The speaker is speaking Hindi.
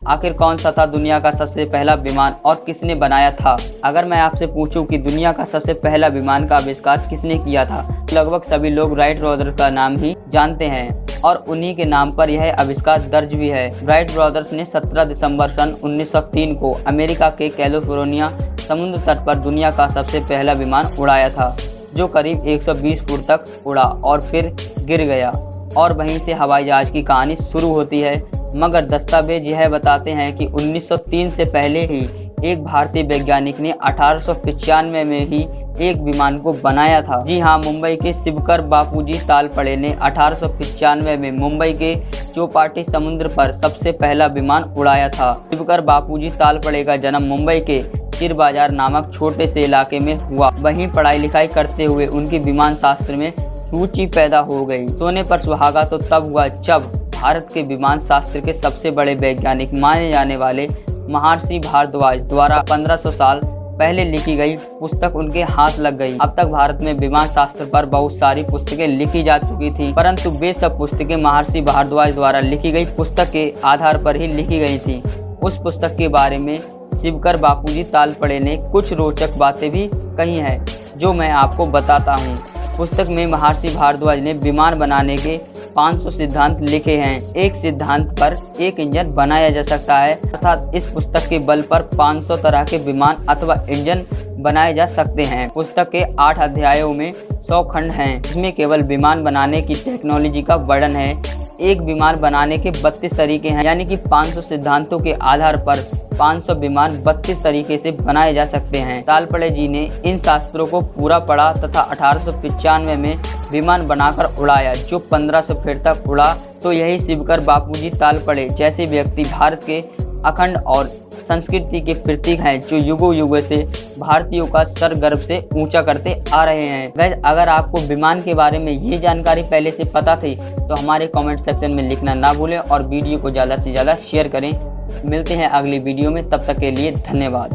आखिर कौन सा था दुनिया का सबसे पहला विमान और किसने बनाया था? अगर मैं आपसे पूछूं कि दुनिया का सबसे पहला विमान का आविष्कार किसने किया था, लगभग सभी लोग राइट ब्रदर्स का नाम ही जानते हैं और उन्हीं के नाम पर यह आविष्कार दर्ज भी है। राइट ब्रदर्स ने 17 दिसंबर सन 1903 को अमेरिका के कैलिफोर्निया समुद्र तट पर दुनिया का सबसे पहला विमान उड़ाया था, जो करीब 120 फुट तक उड़ा और फिर गिर गया, और वहीं से हवाई जहाज की कहानी शुरू होती है। मगर दस्तावेज यह बताते हैं कि 1903 से पहले ही एक भारतीय वैज्ञानिक ने 1895 में ही एक विमान को बनाया था। जी हाँ, मुंबई के शिवकर बापूजी तालपड़े ने 1895 में मुंबई के चौपाटी समुद्र पर सबसे पहला विमान उड़ाया था। शिवकर बापूजी तालपड़े का जन्म मुंबई के चिर बाजार नामक छोटे से इलाके में हुआ। वहीं पढ़ाई लिखाई करते हुए उनकी विमान शास्त्र में रुचि पैदा हो गई। सोने पर सुहागा तो तब हुआ जब भारत के विमान शास्त्र के सबसे बड़े वैज्ञानिक माने जाने वाले महर्षि भारद्वाज द्वारा 1500 साल पहले लिखी गई पुस्तक उनके हाथ लग गई। अब तक भारत में विमान शास्त्र पर बहुत सारी पुस्तकें लिखी जा चुकी थी, परंतु वे सब पुस्तकें महर्षि भारद्वाज द्वारा लिखी गई पुस्तक के आधार पर ही लिखी गई थी। उस पुस्तक के बारे में शिवकर बापूजी तालपड़े ने कुछ रोचक बातें भी कही हैं, जो मैं आपको बताता हूँ। पुस्तक में महर्षि भारद्वाज ने विमान बनाने के 500 सिद्धांत लिखे हैं। एक सिद्धांत पर एक इंजन बनाया जा सकता है, अर्थात इस पुस्तक के बल पर 500 तरह के विमान अथवा इंजन बनाए जा सकते हैं। पुस्तक के 8 अध्यायों में 100 खंड हैं, जिसमें केवल विमान बनाने की टेक्नोलॉजी का वर्णन है। एक विमान बनाने के 32 तरीके हैं, यानी कि 500 सिद्धांतों के आधार पर 500 विमान 32 तरीके से बनाए जा सकते हैं। तालपड़े जी ने इन शास्त्रों को पूरा पढ़ा तथा 1895 में विमान बनाकर उड़ाया, जो 1500 फीट तक उड़ा। तो यही शिवकर बापूजी तालपड़े जैसे व्यक्ति भारत के अखंड और संस्कृति के प्रतीक हैं, जो युगों युगों से भारतीयों का सर गर्व से ऊंचा करते आ रहे हैं। वैसे अगर आपको विमान के बारे में ये जानकारी पहले से पता थी तो हमारे कमेंट सेक्शन में लिखना ना भूलें और वीडियो को ज़्यादा से ज़्यादा शेयर करें। मिलते हैं अगली वीडियो में, तब तक के लिए धन्यवाद।